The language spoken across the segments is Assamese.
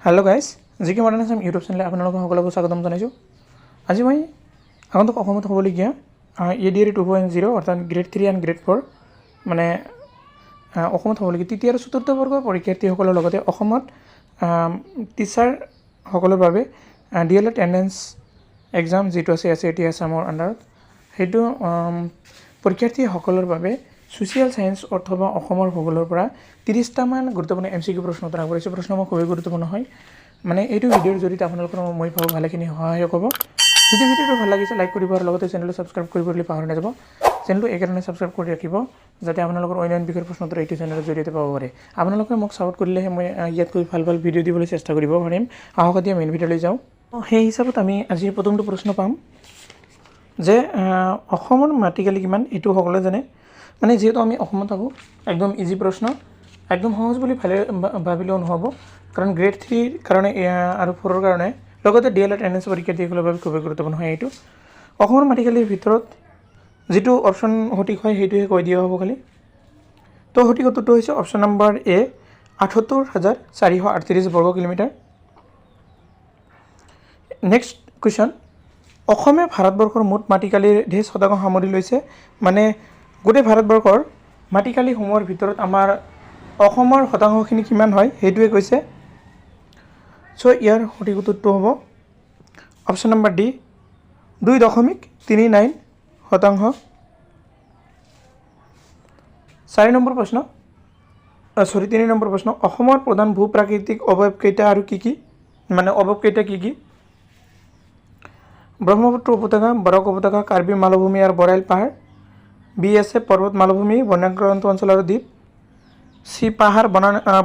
हेलो गाइस जिके मडर्न आसाम यूट्यूब चेनेल आपनालोक सकलोको स्वागतम जानाइछु আজি মই আগন্তুক অসমত হ'বলগীয়া এডিআৰই 2.0 অৰ্থাৎ গ্ৰেড 3 এণ্ড গ্ৰেড 4 মানে অসমত হ'বলগীয়া তৃতীয় আৰু চতুৰ্থ বৰ্গৰ পৰীক্ষাৰ্থীসকলৰ লগতে অসমত টিচাৰ সকলৰ বাবে ডিএলএড এন্ট্ৰেন্স এক্সাম যেটো আছে এছএটি আসামৰ আন্ডাৰত হেতু পৰীক্ষাৰ্থীসকলৰ বাবে সোশিয়াল সায়েন্স অথবা অসমৰ ভূগোলৰ পৰা 30টা মান গুৰুত্বপূৰ্ণ এমসিকিউ প্ৰশ্ন উত্তৰ আগবঢ়াইছো প্ৰশ্নসমূহ খুবেই গুৰুত্বপূৰ্ণ হয় মানে এইটো ভিডিঅ'ৰ জৰিয়তে আপোনালোকৰ মই ভাবো ভালেখিনি সহায়ক হ'ব যদি ভিডিঅ'টো ভাল লাগিছে লাইক কৰিব আৰু লগতে চেনেলটো সাবস্ক্ৰাইব কৰিবলৈ পাহৰি নাযাব চেনেলটো একেধৰণে সাবস্ক্ৰাইব কৰি ৰাখিব যাতে আপোনালোকৰ অন্যান্য বিষয়ৰ প্ৰশ্ন উত্তৰ এইটো চেনেলৰ জৰিয়তে পাব পাৰে আপোনালোকে মোক সাপোৰ্ট কৰিলেহে মই ইয়াতকৈ ভাল ভাল ভিডিঅ' দিবলৈ চেষ্টা কৰিব পাৰিম আহক এতিয়া মেইন ভিডিঅ'লৈ যাওঁ সেই হিচাপত আমি আজিৰ প্ৰথমটো প্ৰশ্ন পাম যে অসমৰ মাটিকালি কিমান এটো সকলোৱে জানে মানে যেহেতু আমি অসমত থাকো একদম ইজি প্ৰশ্ন একদম সহজ বুলি ভাবিলেও নহব কাৰণ গ্ৰেড 3 ৰ কাৰণে আৰু 4 ৰ কাৰণে লগতে ডিএলএড এন্ট্ৰেন্স পৰীক্ষাৰ্থীসকলৰ বাবে খুব গুৰুত্বপূৰ্ণ হয় এইটো অসমৰ মাটিকালিৰ ভিতৰত যেটো অপচন সঠিক হয় হেতুহে কৈ দিয়া হ'ব খালি তো সঠিক উত্তৰটো হৈছে অপচন নম্বৰ এ 78438 বৰ্গ কিলোমিটাৰ নেক্সট কোৱেশ্চন অসমে ভাৰতবৰ্ষৰ মুঠ মাটিকালিৰ 10% সামৰি লৈছে মানে গোটেই ভাৰতবৰ্ষৰ মাটিকালি সমূহৰ ভিতৰত আমাৰ অসমৰ শতাংশখিনি কিমান হয় হেতুৱে কৈছে সো ইয়াৰ সঠিক উত্তৰটো হ'ব অপচন নম্বৰ ডি 2.39 শতাংশ 4 নম্বৰ প্ৰশ্ন 3 নম্বৰ প্ৰশ্ন অসমৰ প্ৰধান ভূ-প্ৰাকৃতিক অৱয়ব কেইটা আৰু কি কি মানে অৱয়ব কেইটা কি কি ব্ৰহ্মপুত্ৰ উপত্যকা বৰাক উপত্যকা কাৰ্বি মালভূমি আৰু বৰাইল পাহাৰ বি আছে পৰ্বত মালভূমি বনাক্ৰান্ত অঞ্চল আৰু দ্বীপ সি পাহাৰ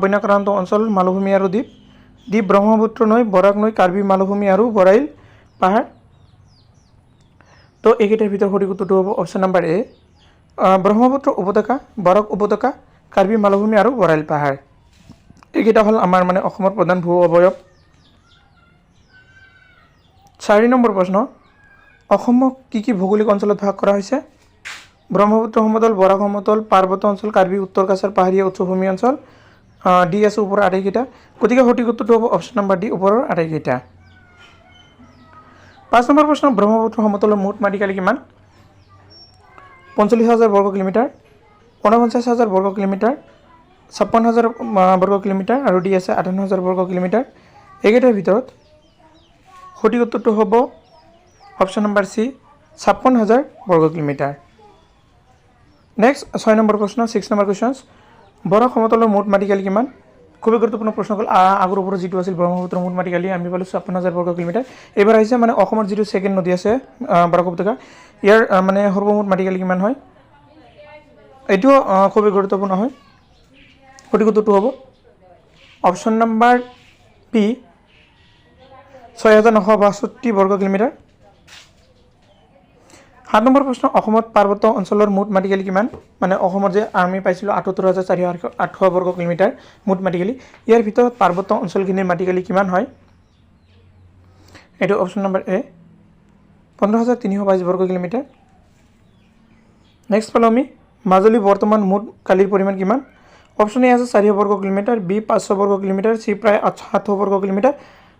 বনাক্ৰান্ত অঞ্চল মালভূমি আৰু দ্বীপ ডি ব্ৰহ্মপুত্ৰ নৈ বৰাক নৈ কাৰ্বি মালভূমি আৰু বৰাইল পাহাৰ তো এইকেইটাৰ ভিতৰত সঠিক উত্তৰটো হ'ব অপচন নম্বৰ এ ব্ৰহ্মপুত্ৰ উপত্যকা বৰাক উপত্যকা কাৰ্বি মালভূমি আৰু বৰাইল পাহাৰ এইকেইটা হ'ল আমাৰ মানে অসমৰ প্ৰধান ভূ অৱয়ব 4 নম্বৰ প্ৰশ্ন অসমক কি ভৌগোলিক অঞ্চলত ভাগ কৰা হৈছে ব্ৰহ্মপুত্ৰ সমতল বৰাক সমতল পাৰ্বত্য অঞ্চল কাৰ্বি উত্তৰ কাছাৰ পাহাৰীয়া উচ্চভূমি অঞ্চল ডি আছে ওপৰৰ আটাইকেইটা গতিকে সঠিক উত্তৰটো হ'ব অপচন নম্বৰ ডি ওপৰৰ আটাইকেইটা 5 নম্বৰ প্ৰশ্ন ব্ৰহ্মপুত্ৰ সমতলৰ মুঠ মাটিকালি কিমান 45000 বৰ্গ কিলোমিটাৰ 49000 বৰ্গ কিলোমিটাৰ 56000 বৰ্গ কিলোমিটাৰ আৰু ডি আছে 58000 বৰ্গ কিলোমিটাৰ এইকেইটাৰ ভিতৰত সঠিক উত্তৰটো হ'ব অপচন নম্বৰ সি 56000 বৰ্গ কিলোমিটাৰ নেক্সট 6 নম্বৰ প্ৰশ্ন 6 নম্বৰ কোৱেশ্চন বৰাক সমতলৰ মুঠ মাটিকালি কিমান খুব গুৰুত্বপূৰ্ণ প্ৰশ্ন হ'ল আগৰ ওপৰত যেটো আছিল ব্ৰহ্মপুত্ৰ মুঠ মাটিকালি আমি পালো 56000 বৰ্গ কিলোমিটাৰ এবাৰ আহিছে মানে অসমৰ যেটো সেকেন্ড নদী আছে বৰাক উপত্যকা ইয়াৰ মানে সৰ্বমুঠ মাটিকালি কিমান হয় এটো খুব গুৰুত্বপূৰ্ণ হয় সঠিক উত্তৰটো হ'ব অপচন নম্বৰ বি 6962 বৰ্গ কিলোমিটাৰ 7 নম্বৰ প্ৰশ্ন অসমত পাৰ্বত্য অঞ্চলৰ মুঠ মাটিকালি কিমান মানে অসমৰ যে আমি পাইছিলো 78418 বৰ্গ কিলোমিটাৰ মুঠ মাটিকালি ইয়াৰ ভিতৰত পাৰ্বত্য অঞ্চলখিনিৰ মাটিকালি কিমান হয় এটো অপচন নম্বৰ এ 15322 বৰ্গ কিলোমিটাৰ নেক্সট পালো আমি মাজুলী বৰ্তমান মুঠ কালিৰ পৰিমাণ কিমান অপচন এ আছে 400 বৰ্গ কিলোমিটাৰ বি 500 বৰ্গ কিলোমিটাৰ সি প্ৰায় 800 বৰ্গ কিলোমিটাৰ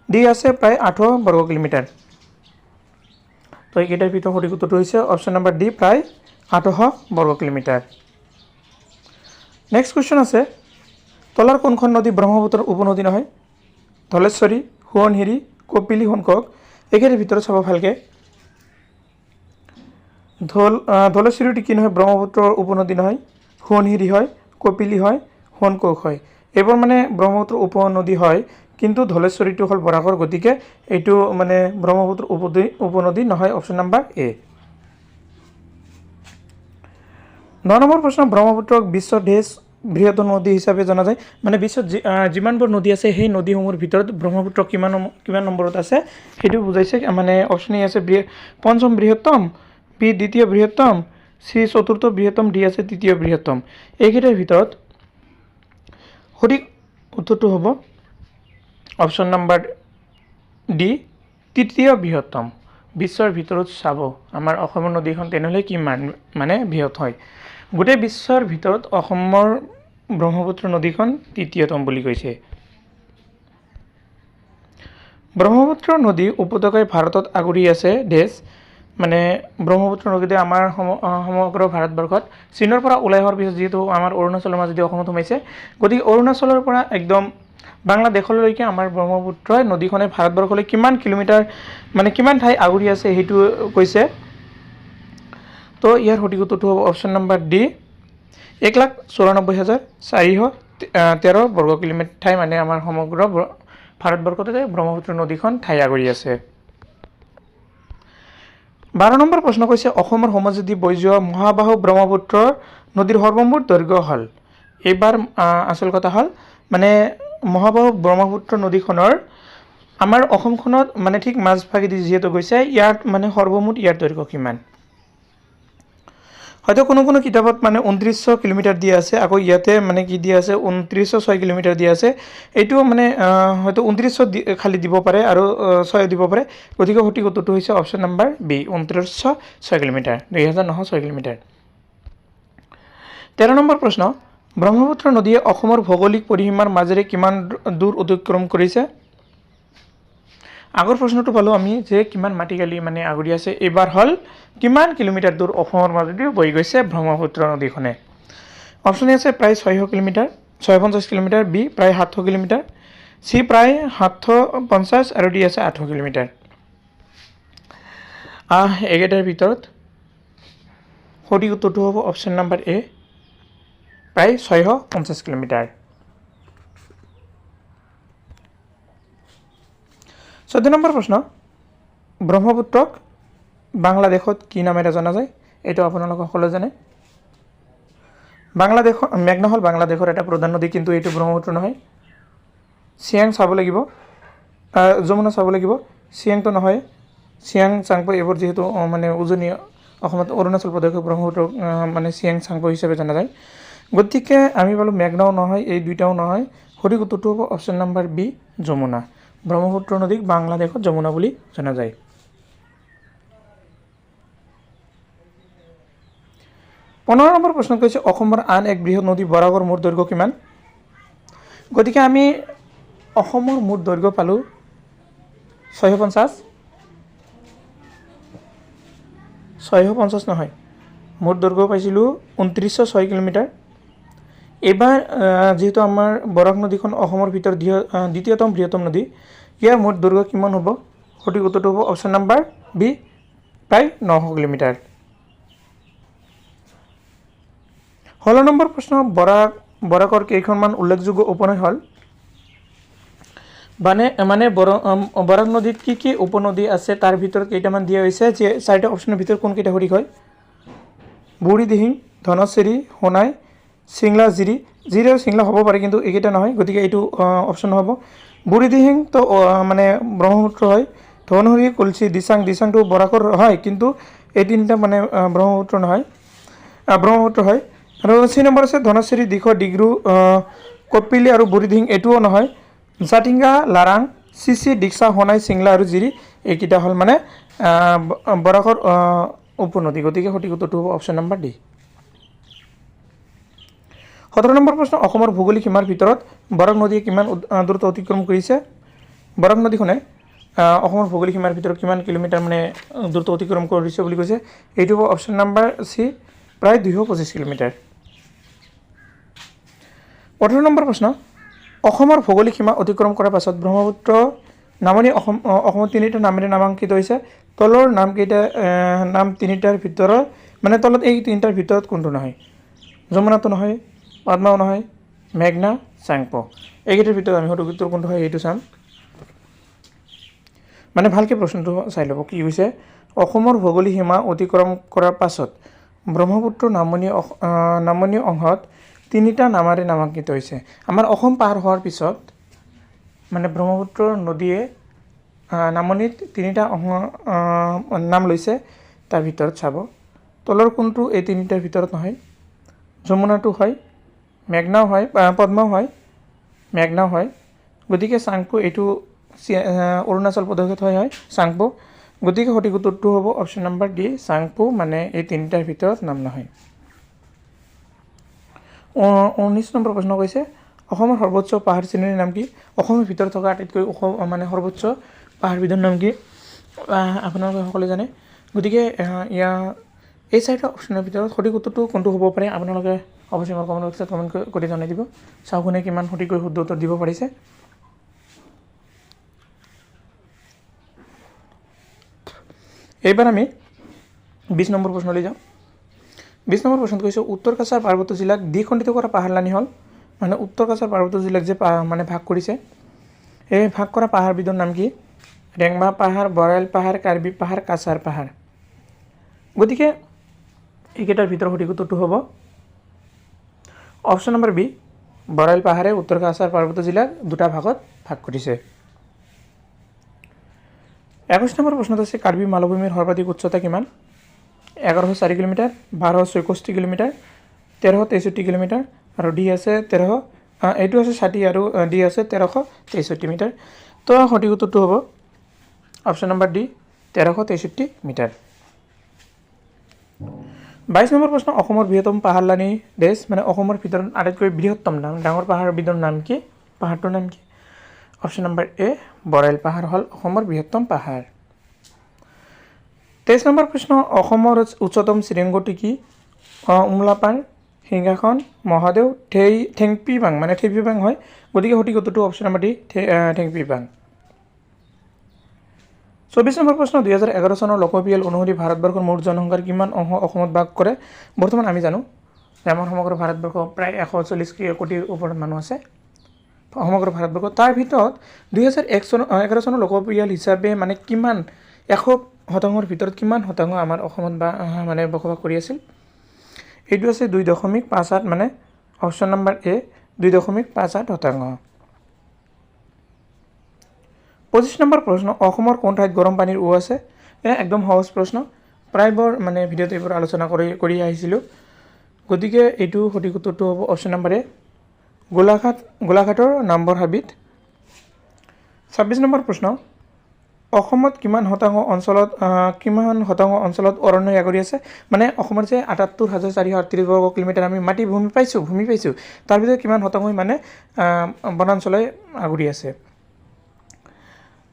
ডি আছে প্ৰায় 8 বৰ্গ কিলোমিটাৰ তো এইকেইটাৰ ভিতৰত সঠিক উত্তৰটো হৈছে অপচন নম্বৰ ডি প্ৰায় 800 বৰ্গ কিলোমিটাৰ নেক্সট কোৱেশ্চন আছে তলৰ কোনখন নদী ব্ৰহ্মপুত্ৰৰ উপনদী নহয় ধলেশ্বৰী সোৱণশিৰি কপিলী সোণকক এইকেইটাৰ ভিতৰত চাব ভালকে ধলেশ্বৰীটো কি নহয় ব্ৰহ্মপুত্ৰৰ উপনদী নহয় সোৱণশিৰি হয় কপিলী হয় সোণকক হয় এইবোৰ মানে ব্ৰহ্মপুত্ৰৰ উপনদী হয় কিন্তু ধলেশ্বৰীটো হল বৰাকৰ গতিকে এইটো মানে ব্ৰহ্মপুত্ৰ উপনদী নহয় অপচন নম্বৰ এ 9 নম্বৰ প্ৰশ্ন ব্ৰহ্মপুত্ৰক বিশ্বৰ বৃহৎ নদী হিচাপে জনা যায় মানে বিশ্বত যিমানবোৰ নদী আছে সেই নদীসমূহৰ ভিতৰত ব্ৰহ্মপুত্ৰ কিমান নম্বৰত আছে হেতু বুজাইছে মানে অপচন এ আছে পঞ্চম বৃহত্তম বি দ্বিতীয় বৃহত্তম সি চতুৰ্থ বৃহত্তম ডি আছে তৃতীয় বৃহত্তম এইকেইটাৰ ভিতৰত সঠিক উত্তৰটো হ'ব অপচন নম্বৰ ডি তৃতীয় বৃহত্তম বিশ্বৰ ভিতৰত চাব আমাৰ অসমৰ নদীখন তেনেহলে কিমান মানে বৃহৎ হয় গোটেই বিশ্বৰ ভিতৰত অসমৰ ব্ৰহ্মপুত্ৰ নদীখন তৃতীয়তম বুলি কৈছে ব্ৰহ্মপুত্ৰ নদী উপত্যকাই ভাৰতত আগুৰি আছে দেশ মানে ব্ৰহ্মপুত্ৰ নদীতে আমাৰ সমগ্ৰ ভাৰতবৰ্ষত চীনৰ পৰা ওলাই অহাৰ পিছত যিহেতু আমাৰ অৰুণাচলৰ মাজেদি অসমত সোমাইছে গতিকে অৰুণাচলৰ পৰা একদম বাংলাদেশলৈকে আমাৰ ব্ৰহ্মপুত্ৰ নদীখনে ভাৰতবৰ্ষলৈ কিমান কিলোমিটাৰ মানে কিমান ঠাই আগুৰি আছে সেইটো কৈছে তো ইয়াৰ সঠিক উত্তৰটো হ'ব অপশ্যন নম্বৰ ডি 1,94,413 বৰ্গ কিলোমিটাৰ ঠাই মানে আমাৰ সমগ্ৰ ভাৰতবৰ্ষতে ব্ৰহ্মপুত্ৰ নদীখন ঠাই আগুৰি আছে 12 নম্বৰ প্ৰশ্ন কৈছে অসমৰ সমষ্টি বৈ যোৱা মহাবাহু ব্ৰহ্মপুত্ৰ নদীৰ সৰ্বমুঠ দৈৰ্ঘ্য হ'ল এইবাৰ আসল কথা হ'ল মানে মহাবাহু ব্ৰহ্মপুত্ৰ নদীখনৰ আমাৰ অসমখনত মানে ঠিক মাজভাগেদি যিহেতু গৈছে ইয়াত মানে সৰ্বমুঠ ইয়াৰ দৈৰ্ঘ্য কিমান হয়তো কোনো কোনো কিতাপত মানে 2900 কিলোমিটাৰ দিয়া আছে আকৌ ইয়াতে মানে কি দিয়া আছে 2906 কিলোমিটাৰ দিয়া আছে এইটো মানে হয়তো 2900 খালি দিব পাৰে আৰু 6 দিব পাৰে গতিকে সঠিক উত্তৰটো হৈছে option number B 2906 kilometre 2906 kilometre 13 number প্ৰশ্ন ব্ৰহ্মপুত্ৰ নদীয়ে অসমৰ ভৌগোলিক পৰিসীমাৰ মাজেৰে কিমান দূৰ অতিক্ৰম কৰিছে আগৰ প্ৰশ্নটো পালো আমি যে কিমান মাটিকালি মানে আগুৰি আছে এবাৰ হল কিমান কিলোমিটাৰ দূৰ অসমৰ মাজেদি বৈ গৈছে ব্ৰহ্মপুত্ৰ নদীখনে অপশ্যন আছে প্ৰায় 600 কিলোমিটাৰ 650 কিলোমিটাৰ বি প্ৰায় 700 কিলোমিটাৰ সি প্ৰায় 750 আৰু ডি আছে 800 কিলোমিটাৰ একেটাৰ ভিতৰত সঠিক উত্তৰটো হ'ব অপশ্যন নম্বৰ এ প্ৰায় 650 কিলোমিটাৰ 14 নম্বৰ প্ৰশ্ন ব্ৰহ্মপুত্ৰক বাংলাদেশত কি নামেৰে জনা যায় এইটো আপোনালোক সকলোৱে জানে বাংলাদেশ মেঘনা হল বাংলাদেশৰ এটা প্ৰধান নদী কিন্তু এইটো ব্ৰহ্মপুত্ৰ নহয় সিয়াং চাব লাগিব যমুনা চাব লাগিব সিয়াংটো নহয় সিয়াং চাংপো এইবোৰ যেহেতু মানে উজনি অসমত অৰুণাচল প্ৰদেশৰ ব্ৰহ্মপুত্ৰ মানে সিয়াং চাংপো হিচাপে জনা যায় গতিকে আমি বলো মেঘনাও নহয় এই দুইটাও নহয় সঠিক উত্তৰটো হ'ব option number B Yamuna Brahmaputra নদীক বাংলাদেশত যমুনা বুলি জনা যায় 15 নম্বৰ প্ৰশ্ন কৈছে অসমৰ আন এক বৃহৎ নদী বৰাকৰ মুঠ দৈৰ্ঘ্য কিমান গতিকে আমি অসমৰ মুঠ দৈৰ্ঘ্য পালো 650 নহয় মুঠ দৈৰ্ঘ্য পাইছিলো 2906 কিলোমিটাৰ এবাৰ যেহেতু আমাৰ বৰাক নদীখন অসমৰ ভিতৰত দ্বিতীয়তম বৃহত্তম নদী ইয়াৰ মুঠ দৈৰ্ঘ্য কিমান হ'ব সঠিক উত্তৰটো হ'ব অপশ্যন নম্বৰ বি প্ৰায় 900 কিলোমিটাৰ 16 নম্বৰ প্ৰশ্ন বৰাকৰ কেইখনমান উল্লেখযোগ্য উপনৈ হ'ল মানে বৰাক নদীত কি উপনদী আছে তাৰ ভিতৰত কেইটামান দিয়া হৈছে যে চাৰিটা অপশ্যনৰ ভিতৰত কোন কেইটা সঠিক হয় বুঢ়ীদিহিং ধনশিৰি সোণাই সিংলা জিৰি আৰু সিংলা হ'ব পাৰে কিন্তু এইকেইটা নহয় গতিকে এইটো অপশ্যন হ'ব বুঢ়ীদিহিং তো মানে ব্ৰহ্মপুত্ৰ হয় ধনশিৰি কুলচি দিচাংটো বৰাকৰ হয় কিন্তু এই তিনিটা মানে ব্ৰহ্মপুত্ৰ নহয় ব্ৰহ্মপুত্ৰ হয় আৰু 3 নম্বৰ আছে ধনশিৰি দিখৰ ডিগ্ৰু কপিলি আৰু বুঢ়ীদিহিং এইটোও নহয় জাতিংগা লাৰাং চিচি ডিক্সা সোণাই সিংলা আৰু জিৰি এইকেইটা হ'ল মানে বৰাকৰ উপনদী গতিকে সঠিক উত্তৰটো হ'ব অপশ্যন নম্বৰ ডি 17 নম্বৰ প্ৰশ্ন অসমৰ ভৌগোলিক সীমাৰ ভিতৰত বৰাক নদীয়ে কিমান দূৰত্ব অতিক্ৰম কৰিছে বৰাক নদীখনে অসমৰ ভৌগোলিক সীমাৰ ভিতৰত কিমান কিলোমিটাৰ মানে দূৰত্ব অতিক্ৰম কৰিছে বুলি কৈছে এইটো হ'ব অপশ্যন নম্বৰ সি প্ৰায় 225 কিলোমিটাৰ 18 নম্বৰ প্ৰশ্ন অসমৰ ভৌগোলিক সীমা অতিক্ৰম কৰাৰ পাছত ব্ৰহ্মপুত্ৰ নামনি অসমৰ তিনিটা নামেৰে নামাঙ্কিত হৈছে তলৰ নাম তিনিটাৰ ভিতৰত মানে তলত এই তিনিটাৰ ভিতৰত কোনটো নহয় যমুনাটো নহয় পদ্মাও নহয় মেঘনা চাংপো এইকেইটাৰ ভিতৰত আমি সঠিক উত্তৰ কোনটো হয় এইটো চাম মানে ভালকৈ প্ৰশ্নটো চাই ল'ব কি হৈছে অসমৰ ভৌগোলিক সীমা অতিক্ৰম কৰাৰ পাছত ব্ৰহ্মপুত্ৰ নামনি অংশত তিনিটা নামেৰে নামাঙ্কিত হৈছে আমাৰ অসম পাৰ হোৱাৰ পিছত মানে ব্ৰহ্মপুত্ৰ নদীয়ে নামনিত তিনিটা নাম লৈছে তাৰ ভিতৰত চাব তলৰ কোনটো এই তিনিটাৰ ভিতৰত নহয় যমুনাটো হয় মেঘনাও হয় পদ্মাও হয় মেঘনাও হয় গতিকে চাংপো এইটো অৰুণাচল প্ৰদেশত হয় চাংপো গতিকে সঠিক উত্তৰটো হ'ব অপশ্যন নম্বৰ ডি চাংপো মানে এই তিনিটাৰ ভিতৰত নাম নহয় 19 নম্বৰ প্ৰশ্ন কৈছে অসমৰ সৰ্বোচ্চ পাহাৰ শ্ৰেণীৰ নাম কি অসমৰ ভিতৰত থকা আটাইতকৈ ওখ মানে সৰ্বোচ্চ পাহাৰবিধৰ নাম কি আপোনালোকে সকলোৱে জানে গতিকে এই চাৰিটা অপশ্যনৰ ভিতৰত সঠিক উত্তৰটো কোনটো হ'ব পাৰে আপোনালোকে অৱশ্যেই মোৰ কমেণ্ট বক্সত কমেণ্ট কৰি জনাই দিব চাওঁ কোনে কিমান সঠিককৈ শুদ্ধ উত্তৰ দিব পাৰিছে এইবাৰ আমি 20 নম্বৰ প্ৰশ্নলৈ যাওঁ 20 নম্বৰ প্ৰশ্নত কৈছোঁ উত্তৰ কাছাৰ পাৰ্বত্য জিলাক দ্বিখণ্ডিত কৰা পাহাৰলানি হ'ল মানে উত্তৰ কাছাৰ পাৰ্বত্য জিলাক যে মানে ভাগ কৰিছে এই ভাগ কৰা পাহাৰবিধৰ নাম কি ৰেংমা পাহাৰ বৰাইল পাহাৰ কাৰ্বি পাহাৰ কাছাৰ পাহাৰ গতিকে এইকেইটাৰ ভিতৰত সঠিক উত্তৰটো হ'ব অপশ্যন নম্বৰ বি বৰাইল পাহাৰে উত্তৰ কাছাৰ পাৰ্বত্য জিলাক দুটা ভাগত ভাগ কৰিছে 21 নম্বৰ প্ৰশ্নত আছে কাৰ্বি মালভূমিৰ সৰ্বাধিক উচ্চতা কিমান 1104 কিলোমিটাৰ 1264 কিলোমিটাৰ 1363 কিলোমিটাৰ আৰু ডি আছে 13 এইটো আছে 60 আৰু ডি আছে 1363 মিটাৰ তো সঠিক উত্তৰটো হ'ব option number D 1363 metre 22 number প্ৰশ্ন অসমৰ বৃহত্তম পাহাৰলানি দেশ মানে অসমৰ ভিতৰত আটাইতকৈ বৃহত্তম ডাঙৰ পাহাৰবিধৰ নাম কি পাহাৰটোৰ নাম কি অপশ্যন নম্বৰ এ বৰাইল পাহাৰ হ'ল অসমৰ বৃহত্তম পাহাৰ 23 নম্বৰ প্ৰশ্ন অসমৰ উচ্চতম শৃংগটি কি উমলাপাৰ সিংহাসন মহাদেউ ঠেংপিবাং মানে ঠেংপিবাং হয় গতিকে সঠিক উত্তৰটো অপশ্যন নম্বৰ ডি ঠেংপিবাং 24 নম্বৰ প্ৰশ্ন 2011 চনৰ লোকপিয়ল অনুসৰি ভাৰতবৰ্ষৰ মুঠ জনসংখ্যাৰ কিমান অংশ অসমত বাস কৰে বৰ্তমান আমি জানো যে আমাৰ সমগ্ৰ ভাৰতবৰ্ষ প্ৰায় 140 কোটিৰ ওপৰত মানুহ আছে সমগ্ৰ ভাৰতবৰ্ষ তাৰ ভিতৰত 2011 চনৰ লোকপিয়ল হিচাপে মানে কিমান 100% ভিতৰত কিমান শতাংশ আমাৰ অসমত মানে বসবাস কৰি আছিল এইটো আছে 2.58 মানে অপশ্যন নম্বৰ এ 2.58%। 25 নম্বৰ প্ৰশ্ন অসমৰ কোন ঠাইত গৰম পানীৰ উ আছে একদম সহজ প্ৰশ্ন প্ৰায়বোৰ মানে ভিডিঅ'ত এইবোৰ আলোচনা কৰি আহিছিলোঁ গতিকে এইটো সঠিক উত্তৰটো হ'ব অপশ্যন নম্বৰ এ গোলাঘাটৰ নম্বৰ হাবিত 26 নম্বৰ প্ৰশ্ন অসমত কিমান শতাংশ অঞ্চলত অৰণ্য আগুৰি আছে মানে অসমৰ যে ৭৮,৪38 বৰ্গ কিলোমিটাৰ আমি ভূমি পাইছোঁ তাৰ ভিতৰত কিমান শতাংশ মানে বনাঞ্চলে আগুৰি আছে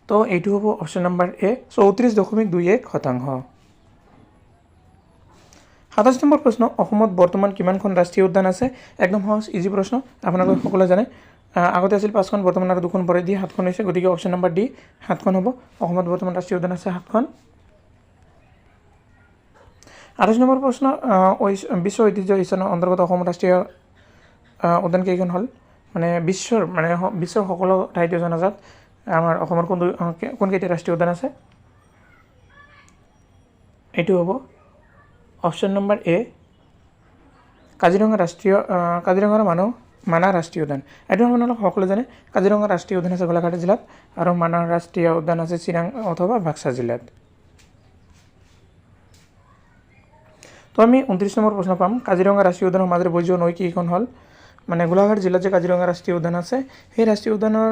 তো এইটো হ'ব অপশ্যন নম্বৰ এ 34.21%। 27 নম্বৰ প্ৰশ্ন অসমত বৰ্তমান কিমানখন ৰাষ্ট্ৰীয় উদ্যান আছে একদম সহজ ইজি প্ৰশ্ন আপোনালোকে সকলোৱে জানে আগতে আছিল 5খন বৰ্তমান আৰু 2খন পৰে দি 7খন হৈছে গতিকে অপশ্যন নম্বৰ ডি 7খন হ'ব অসমত বৰ্তমান ৰাষ্ট্ৰীয় উদ্যান আছে 7খন। 28 নম্বৰ প্ৰশ্ন বিশ্ব ঐতিহ্য স্থানৰ অন্তৰ্গত অসম ৰাষ্ট্ৰীয় উদ্যান কেইখন হ'ল মানে বিশ্বৰ সকলো ঠাইতে জনাজাত আমাৰ অসমৰ কোনকেইটা ৰাষ্ট্ৰীয় উদ্যান আছে এইটো হ'ব অপশ্যন নম্বৰ এ কাজিৰঙাৰ মানাহ ৰাষ্ট্ৰীয় উদ্যান এইটো আপোনালোক সকলোৱে জানে কাজিৰঙা ৰাষ্ট্ৰীয় উদ্যান আছে গোলাঘাট জিলাত আৰু মানাহ ৰাষ্ট্ৰীয় উদ্যান আছে চিৰাং অথবা বাক্সা জিলাত তো আমি 29 নম্বৰ প্ৰশ্ন পাম কাজিৰঙা ৰাষ্ট্ৰীয় উদ্যানৰ মাজেৰে বৈ যোৱা নৈ কেইখন হ'ল মানে গোলাঘাট জিলাত যে কাজিৰঙা ৰাষ্ট্ৰীয় উদ্যান আছে সেই ৰাষ্ট্ৰীয় উদ্যানৰ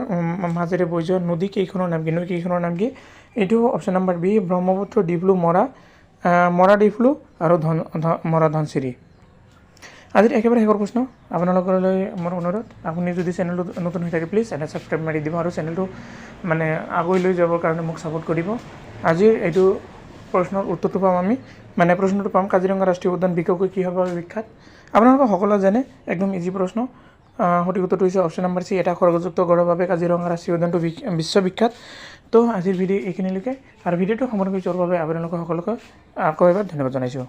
মাজেৰে বৈ যোৱা নদী কেইখনৰ নাম কি এইটো option number B Brahmaputra Diphlu Mora Diphlu আৰু মৰা ধনশিৰি আজিৰ একেবাৰে শেষৰ প্ৰশ্ন আপোনালোকলৈ মোৰ অনুৰোধ আপুনি যদি চেনেলটো নতুন হৈ থাকে প্লিজ চেনেল ছাবস্ক্ৰাইব মাৰি দিব আৰু চেনেলটো মানে আগুৱাই লৈ যাবৰ কাৰণে মোক ছাপোৰ্ট কৰিব আজিৰ এইটো প্ৰশ্নৰ উত্তৰটো পাম আমি মানে প্ৰশ্নটো পাম কাজিৰঙা ৰাষ্ট্ৰীয় উদ্যান বিশেষকৈ কিহৰ বাবে বিখ্যাত আপোনালোকে সকলোৱে জানে একদম ইজি প্ৰশ্ন সঠিক উত্তৰটো হৈছে অপশ্যন নম্বৰ চি এটা খড়গযুক্ত গড়ৰ বাবে কাজিৰঙা ৰাষ্ট্ৰীয় উদ্যানটো বিশ্ববিখ্যাত তো আজিৰ ভিডিঅ' এইখিনিলৈকে আৰু ভিডিঅ'টো সম্পূৰ্ণ কৰি যোৱাৰ বাবে আপোনালোকক সকলোকে আকৌ এবাৰ ধন্যবাদ জনাইছোঁ।